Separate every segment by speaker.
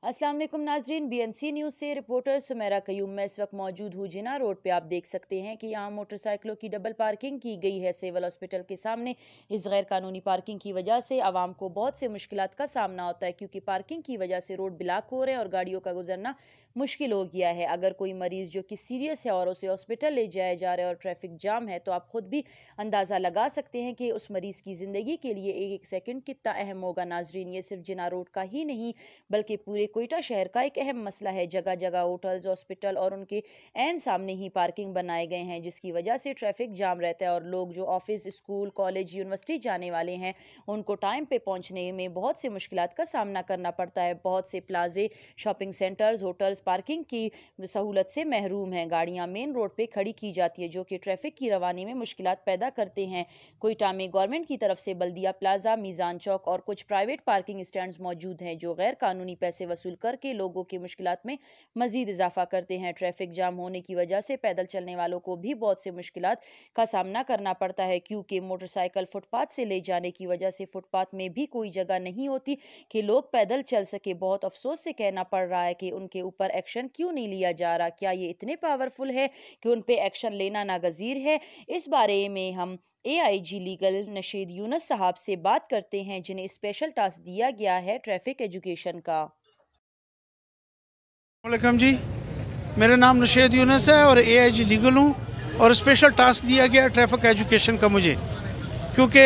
Speaker 1: अस्सलाम वालेकुम नाजरीन, BNC न्यूज़ से रिपोर्टर सुमेरा कयूम। मैं इस वक्त मौजूद हूँ जिना रोड पे। आप देख सकते हैं कि यहाँ मोटरसाइकिलों की डबल पार्किंग की गई है सिविल हॉस्पिटल के सामने। इस गैर कानूनी पार्किंग की वजह से आवाम को बहुत से मुश्किलात का सामना होता है, क्योंकि पार्किंग की वजह से रोड ब्लॉक हो रहे हैं और गाड़ियों का गुजरना मुश्किल हो गया है। अगर कोई मरीज जो कि सीरियस है और उसे हॉस्पिटल ले जाया जा रहा है और ट्रैफिक जाम है, तो आप खुद भी अंदाज़ा लगा सकते हैं कि उस मरीज़ की ज़िंदगी के लिए एक एक सेकंड कितना अहम होगा। नाजरीन, ये सिर्फ जिना रोड का ही नहीं बल्कि पूरे कोयटा शहर का एक अहम मसला है। जगह जगह होटल्स, हॉस्पिटल और उनके एन सामने ही पार्किंग बनाए गए हैं, जिसकी वजह से ट्रैफिक जाम रहता है और लोग जो ऑफिस, स्कूल, कॉलेज, यूनिवर्सिटी जाने वाले हैं, उनको टाइम पे पहुंचने में बहुत से मुश्किलात का सामना करना पड़ता है। बहुत से प्लाजे, शॉपिंग सेंटर्स, होटल्स पार्किंग की सहूलत से महरूम हैं। गाड़ियां मेन रोड पे खड़ी की जाती है, जो कि ट्रैफिक की रवानी में मुश्किलात पैदा करते हैं। कोयटा में गवर्नमेंट की तरफ से बल्दिया प्लाजा, मीज़ान चौक और कुछ प्राइवेट पार्किंग स्टैंड्स मौजूद हैं, जो गैर कानूनी पैसे वसूल करके लोगों की मुश्किलात में मजीद इजाफा करते हैं। ट्रैफिक जाम होने की वजह से पैदल चलने वालों को भी बहुत से मुश्किलात का सामना करना पड़ता है, क्योंकि मोटरसाइकिल फुटपाथ से ले जाने की वजह से फुटपाथ में भी कोई जगह नहीं होती कि लोग पैदल चल सके। बहुत अफसोस से कहना पड़ रहा है कि उनके ऊपर एक्शन क्यों नहीं लिया जा रहा। क्या ये इतने पावरफुल है कि उन पे एक्शन लेना नागजीर है? इस बारे में हम AIG लीगल नशीद यूनुस साहब से बात करते हैं, जिन्हें स्पेशल टास्क दिया गया है ट्रैफिक एजुकेशन का।
Speaker 2: वालेकुम जी, मेरा नाम नशीद यूनुस है और AIG लीगल हूँ और स्पेशल टास्क दिया गया ट्रैफिक एजुकेशन का मुझे, क्योंकि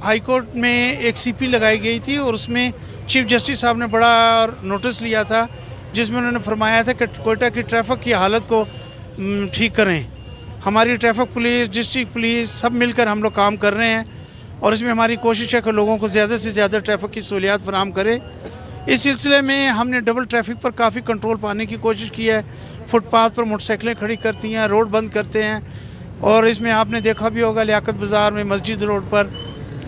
Speaker 2: हाई कोर्ट में एक CP लगाई गई थी और उसमें चीफ जस्टिस साहब ने बड़ा नोटिस लिया था, जिसमें उन्होंने फरमाया था कि कोयटा की ट्रैफिक की हालत को ठीक करें। हमारी ट्रैफिक पुलिस, डिस्ट्रिक्ट पुलिस सब मिलकर हम लोग काम कर रहे हैं और इसमें हमारी कोशिश है कि लोगों को ज़्यादा से ज़्यादा ट्रैफिक की सहूलियात फराहम करें। इस सिलसिले में हमने डबल ट्रैफिक पर काफ़ी कंट्रोल पाने की कोशिश की है। फुटपाथ पर मोटरसाइकिलें खड़ी करती हैं, रोड बंद करते हैं, और इसमें आपने देखा भी होगा लियाकत बाज़ार में, मस्जिद रोड पर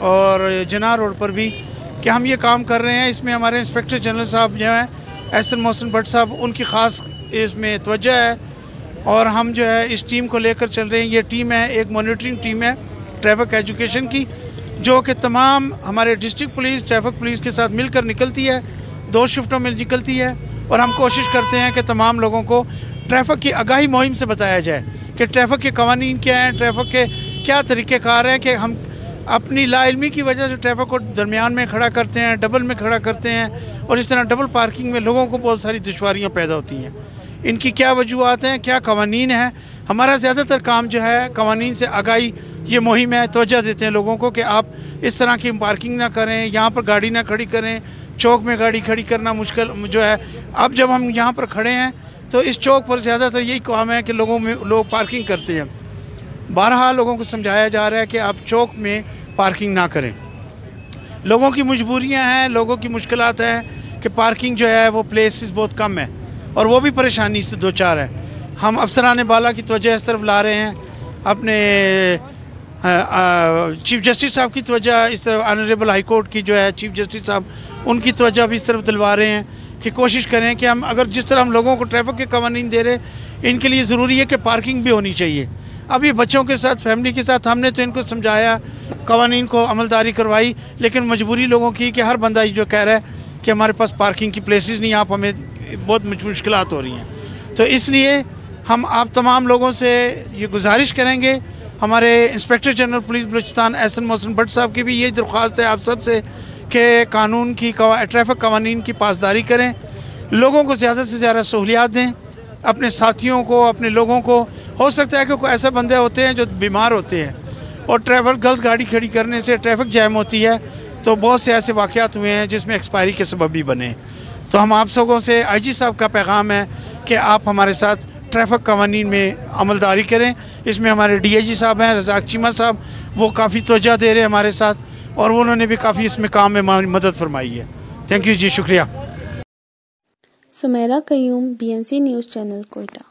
Speaker 2: और जना रोड पर भी कि हम ये काम कर रहे हैं। इसमें हमारे इंस्पेक्टर जनरल साहब जो हैं एहसन मोहसिन भट्ट साहब, उनकी ख़ास इसमें तवज्जो है और हम जो है इस टीम को लेकर चल रहे हैं। ये टीम है, एक मॉनिटरिंग टीम है ट्रैफिक एजुकेशन की, जो कि तमाम हमारे डिस्ट्रिक्ट पुलिस, ट्रैफिक पुलिस के साथ मिलकर निकलती है, 2 शिफ्टों में निकलती है और हम कोशिश करते हैं कि तमाम लोगों को ट्रैफिक की आगाही मुहिम से बताया जाए कि ट्रैफिक के कवानीन क्या हैं, ट्रैफिक के क्या तरीक़ेकार हैं, कि हम अपनी लाइल्मी की वजह से ट्रैफिक को दरमियान में खड़ा करते हैं, डबल में खड़ा करते हैं और इस तरह डबल पार्किंग में लोगों को बहुत सारी दुश्वारियाँ पैदा होती हैं। इनकी क्या वजूहत हैं, क्या कवानीन हैं। हमारा ज़्यादातर काम जो है कवानीन से आगाही ये मुहिम है, तवज्जो देते हैं लोगों को कि आप इस तरह की पार्किंग ना करें, यहाँ पर गाड़ी ना खड़ी करें, चौक में गाड़ी खड़ी करना मुश्किल जो है। अब जब हम यहाँ पर खड़े हैं तो इस चौक पर ज़्यादातर यही काम है कि लोग पार्किंग करते हैं। बारहा लोगों को समझाया जा रहा है कि आप चौक में पार्किंग ना करें। लोगों की मजबूरियाँ हैं, लोगों की मुश्किलात हैं कि पार्किंग जो है वो प्लेसेस बहुत कम है और वो भी परेशानी से दो चार है। हम अफसरान बाला की तवज्जो इस तरफ ला रहे हैं, अपने चीफ जस्टिस साहब की तवज्जो इस तरफ, ऑनरेबल हाई कोर्ट की जो है चीफ जस्टिस साहब, उनकी तवज्जो भी इस तरफ दिलवा रहे हैं कि कोशिश करें कि हम अगर जिस तरह हम लोगों को ट्रैफिक के कवानीन दे रहे, इनके लिए ज़रूरी है कि पार्किंग भी होनी चाहिए। अब ये बच्चों के साथ, फैमिली के साथ हमने तो इनको समझाया, कवानीन को अमलदारी करवाई, लेकिन मजबूरी लोगों की कि हर बंदा जो कह रहा है कि हमारे पास पार्किंग की प्लेसेस नहीं, आप हमें बहुत मुश्किलात हो रही हैं। तो इसलिए हम आप तमाम लोगों से ये गुजारिश करेंगे, हमारे inspector general police Balochistan Ehsan Mohsin Bhatt साहब की भी यही दरख्वास्त है आप सब से कि कानून की, ट्रैफिक कवानीन की पासदारी करें, लोगों को ज़्यादा से ज़्यादा सहूलियात दें, अपने साथियों को, अपने लोगों को। हो सकता है कि कोई ऐसे बंदे होते हैं जो बीमार होते हैं और गलत गाड़ी खड़ी करने से ट्रैफिक जैम होती है, तो बहुत से ऐसे वाक़यात हुए हैं जिसमें एक्सपायरी के सबब भी बने। तो हम आप सबों से, IG साहब का पैगाम है कि आप हमारे साथ ट्रैफिक कवानीन में अमलदारी करें। इसमें हमारे DIG साहब हैं, रज़ाक चीमा साहब, वो काफ़ी तवज्जो दे रहे हैं हमारे साथ और उन्होंने भी काफ़ी इसमें काम में हमारी मदद फरमाई है। थैंक यू जी, शुक्रिया।
Speaker 3: Sumera Qayyum, BNC news channel, Quetta.